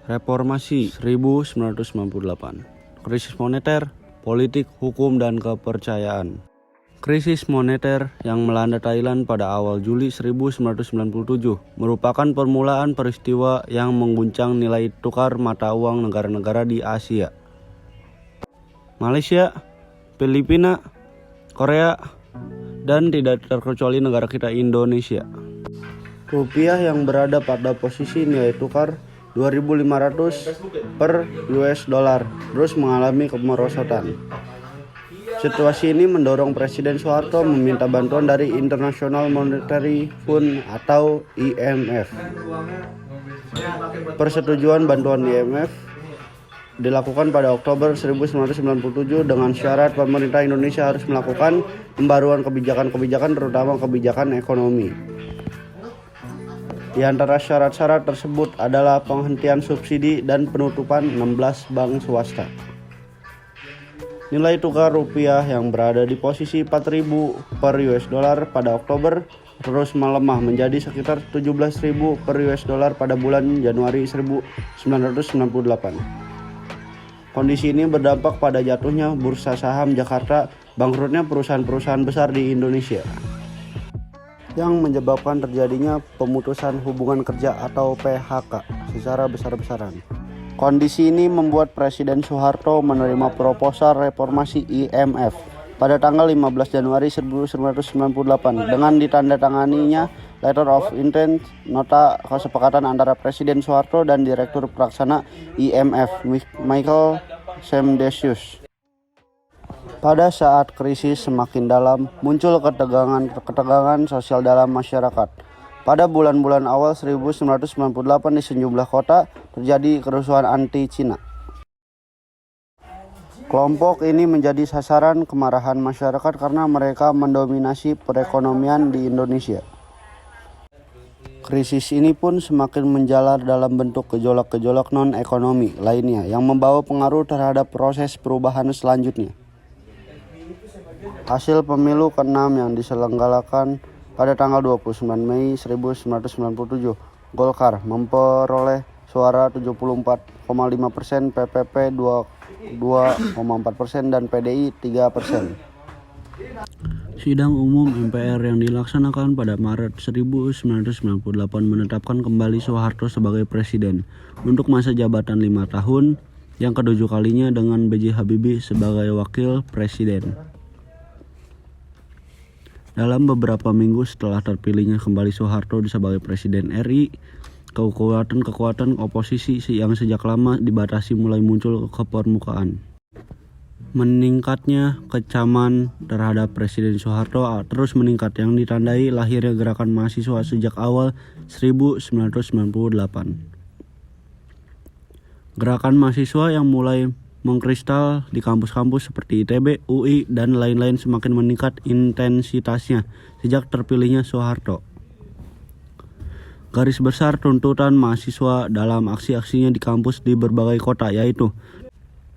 Reformasi 1998. Krisis moneter, politik, hukum, dan kepercayaan. Krisis moneter yang melanda Thailand pada awal Juli 1997 merupakan permulaan peristiwa yang mengguncang nilai tukar mata uang negara-negara di Asia. Malaysia, Filipina, Korea, dan tidak terkecuali negara kita Indonesia. Rupiah yang berada pada posisi nilai tukar 2.500 per US dollar terus mengalami kemerosotan. Situasi ini mendorong Presiden Soeharto meminta bantuan dari International Monetary Fund atau IMF. Persetujuan bantuan IMF dilakukan pada Oktober 1997 dengan syarat pemerintah Indonesia harus melakukan pembaruan kebijakan-kebijakan terutama kebijakan ekonomi. Di antara syarat-syarat tersebut adalah penghentian subsidi dan penutupan 16 bank swasta. Nilai tukar rupiah yang berada di posisi 4.000 per US dollar pada Oktober terus melemah menjadi sekitar 17.000 per US dollar pada bulan Januari 1998. Kondisi ini berdampak pada jatuhnya bursa saham Jakarta, bangkrutnya perusahaan-perusahaan besar di Indonesia, yang menyebabkan terjadinya pemutusan hubungan kerja atau PHK secara besar-besaran. Kondisi ini membuat Presiden Soeharto menerima proposal reformasi IMF pada tanggal 15 Januari 1998 dengan ditandatanganinya Letter of Intent, nota kesepakatan antara Presiden Soeharto dan Direktur Pelaksana IMF Michael Semdesius. Pada saat krisis semakin dalam, muncul ketegangan sosial dalam masyarakat. Pada bulan-bulan awal 1998 di sejumlah kota terjadi kerusuhan anti-Cina. Kelompok ini menjadi sasaran kemarahan masyarakat karena mereka mendominasi perekonomian di Indonesia. Krisis ini pun semakin menjalar dalam bentuk gejolak-gejolak non-ekonomi lainnya yang membawa pengaruh terhadap proses perubahan selanjutnya. Hasil pemilu ke-6 yang diselenggarakan pada tanggal 29 Mei 1997, Golkar memperoleh suara 74,5%, PPP 2,4% dan PDI 3%. Sidang umum MPR yang dilaksanakan pada Maret 1998 menetapkan kembali Soeharto sebagai presiden untuk masa jabatan 5 tahun yang ke-7 kalinya dengan B.J. Habibie sebagai wakil presiden. Dalam beberapa minggu setelah terpilihnya kembali Soeharto sebagai Presiden RI, kekuatan-kekuatan oposisi yang sejak lama dibatasi mulai muncul ke permukaan. Meningkatnya kecaman terhadap Presiden Soeharto terus meningkat yang ditandai lahirnya gerakan mahasiswa sejak awal 1998. Gerakan mahasiswa yang mulai mengkristal di kampus-kampus seperti ITB, UI, dan lain-lain semakin meningkat intensitasnya sejak terpilihnya Soeharto. Garis besar tuntutan mahasiswa dalam aksi-aksinya di kampus di berbagai kota yaitu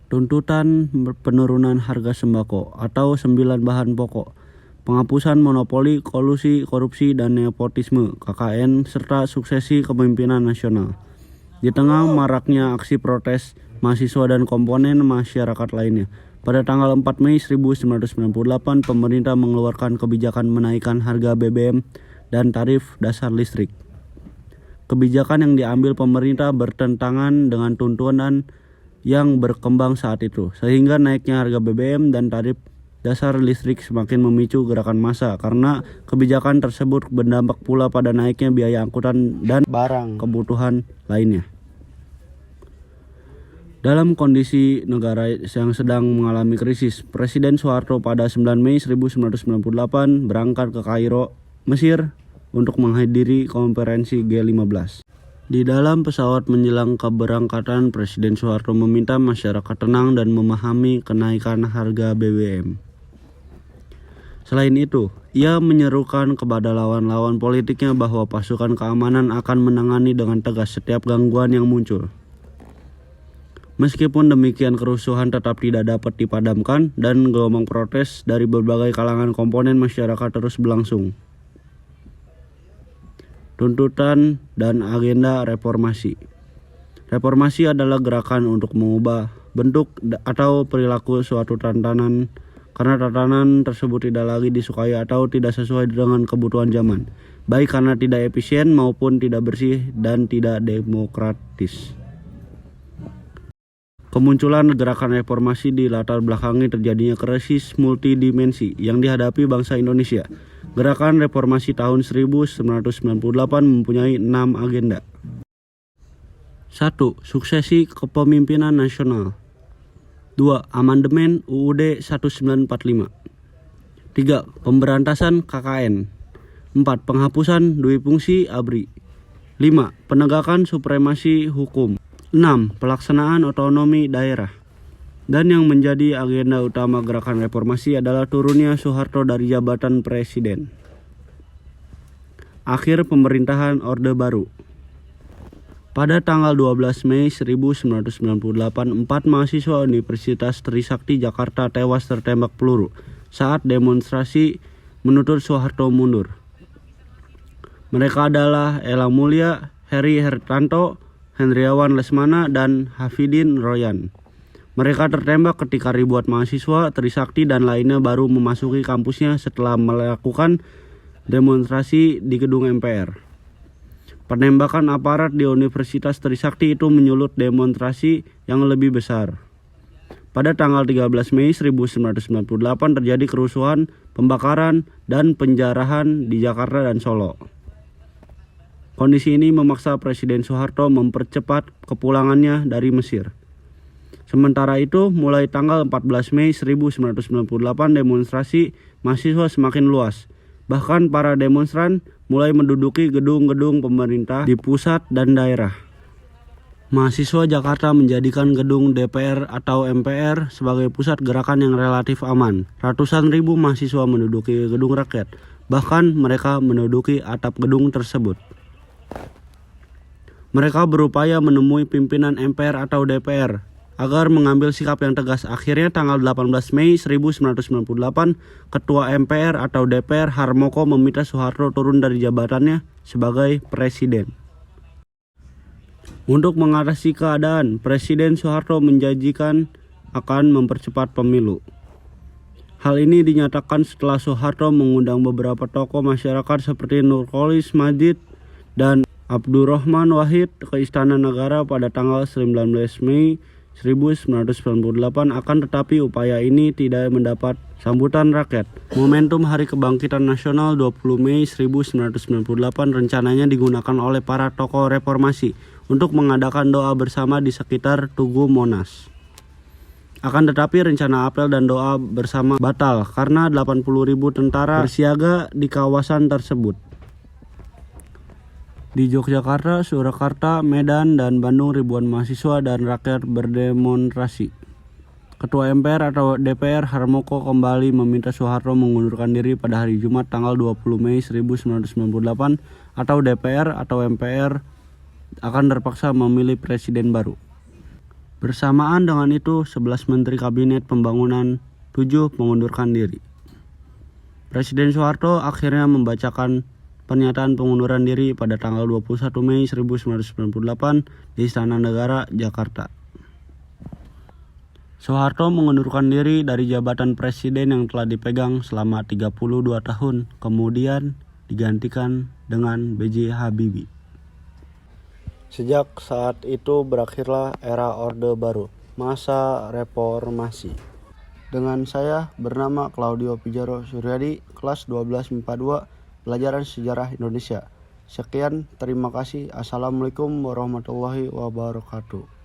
tuntutan penurunan harga sembako atau 9 bahan pokok, penghapusan monopoli, kolusi, korupsi, dan nepotisme, KKN, serta suksesi kepemimpinan nasional. Di tengah maraknya aksi protes mahasiswa dan komponen masyarakat lainnya, pada tanggal 4 Mei 1998 pemerintah mengeluarkan kebijakan menaikkan harga BBM dan tarif dasar listrik. Kebijakan yang diambil pemerintah bertentangan dengan tuntutan yang berkembang saat itu, sehingga naiknya harga BBM dan tarif dasar listrik semakin memicu gerakan massa karena kebijakan tersebut berdampak pula pada naiknya biaya angkutan dan barang kebutuhan lainnya. Dalam kondisi negara yang sedang mengalami krisis, Presiden Soeharto pada 9 Mei 1998 berangkat ke Kairo, Mesir untuk menghadiri konferensi G15. Di dalam pesawat menjelang keberangkatan, Presiden Soeharto meminta masyarakat tenang dan memahami kenaikan harga BBM. Selain itu, ia menyerukan kepada lawan-lawan politiknya bahwa pasukan keamanan akan menangani dengan tegas setiap gangguan yang muncul. Meskipun demikian, kerusuhan tetap tidak dapat dipadamkan dan gelombang protes dari berbagai kalangan komponen masyarakat terus berlangsung. Tuntutan dan agenda reformasi. Reformasi adalah gerakan untuk mengubah bentuk atau perilaku suatu tatanan karena tatanan tersebut tidak lagi disukai atau tidak sesuai dengan kebutuhan zaman, baik karena tidak efisien maupun tidak bersih dan tidak demokratis. Kemunculan gerakan reformasi di latar belakangi terjadinya krisis multidimensi yang dihadapi bangsa Indonesia. Gerakan reformasi tahun 1998 mempunyai 6 agenda. 1. Suksesi kepemimpinan nasional. 2. Amandemen UUD 1945. 3. Pemberantasan KKN. 4. Penghapusan dui fungsi ABRI. 5. Penegakan supremasi hukum. 6. Pelaksanaan otonomi daerah. Dan yang menjadi agenda utama gerakan reformasi adalah turunnya Soeharto dari jabatan presiden. Akhir pemerintahan Orde Baru. Pada tanggal 12 Mei 1998, 4 mahasiswa Universitas Trisakti Jakarta tewas tertembak peluru saat demonstrasi menuntut Soeharto mundur. Mereka adalah Ela Mulia, Heri Hertanto, Hendriawan Lesmana, dan Hafidin Royan. Mereka tertembak ketika ribuan mahasiswa Trisakti dan lainnya baru memasuki kampusnya setelah melakukan demonstrasi di gedung MPR. Penembakan aparat di Universitas Trisakti itu menyulut demonstrasi yang lebih besar. Pada tanggal 13 Mei 1998 terjadi kerusuhan, pembakaran, dan penjarahan di Jakarta dan Solo. Kondisi ini memaksa Presiden Soeharto mempercepat kepulangannya dari Mesir. Sementara itu, mulai tanggal 14 Mei 1998 demonstrasi mahasiswa semakin luas. Bahkan para demonstran mulai menduduki gedung-gedung pemerintah di pusat dan daerah. Mahasiswa Jakarta menjadikan gedung DPR atau MPR sebagai pusat gerakan yang relatif aman. Ratusan ribu mahasiswa menduduki gedung rakyat, bahkan mereka menduduki atap gedung tersebut. Mereka berupaya menemui pimpinan MPR atau DPR agar mengambil sikap yang tegas. Akhirnya tanggal 18 Mei 1998, Ketua MPR atau DPR Harmoko meminta Soeharto turun dari jabatannya sebagai presiden. Untuk mengatasi keadaan, Presiden Soeharto menjanjikan akan mempercepat pemilu. Hal ini dinyatakan setelah Soeharto mengundang beberapa tokoh masyarakat seperti Nurcholish Madjid dan Abdurrahman Wahid ke Istana Negara pada tanggal 19 Mei 1998, akan tetapi upaya ini tidak mendapat sambutan rakyat. Momentum Hari Kebangkitan Nasional 20 Mei 1998 rencananya digunakan oleh para tokoh reformasi untuk mengadakan doa bersama di sekitar Tugu Monas. Akan tetapi rencana apel dan doa bersama batal karena 80.000 tentara bersiaga di kawasan tersebut. Di Yogyakarta, Surakarta, Medan, dan Bandung ribuan mahasiswa dan rakyat berdemonstrasi. Ketua MPR atau DPR Harmoko kembali meminta Soeharto mengundurkan diri pada hari Jumat tanggal 20 Mei 1998 atau DPR atau MPR akan terpaksa memilih presiden baru. Bersamaan dengan itu, 11 Menteri Kabinet Pembangunan 7 mengundurkan diri. Presiden Soeharto akhirnya membacakan pernyataan pengunduran diri pada tanggal 21 Mei 1998 di Istana Negara, Jakarta. Soeharto mengundurkan diri dari jabatan presiden yang telah dipegang selama 32 tahun, kemudian digantikan dengan B.J. Habibie. Sejak saat itu berakhirlah era Orde Baru, masa reformasi. Dengan saya bernama Claudio Pijaro Suryadi, kelas 12 MIPA 2, Pelajaran Sejarah Indonesia. Sekian, terima kasih. Assalamualaikum warahmatullahi wabarakatuh.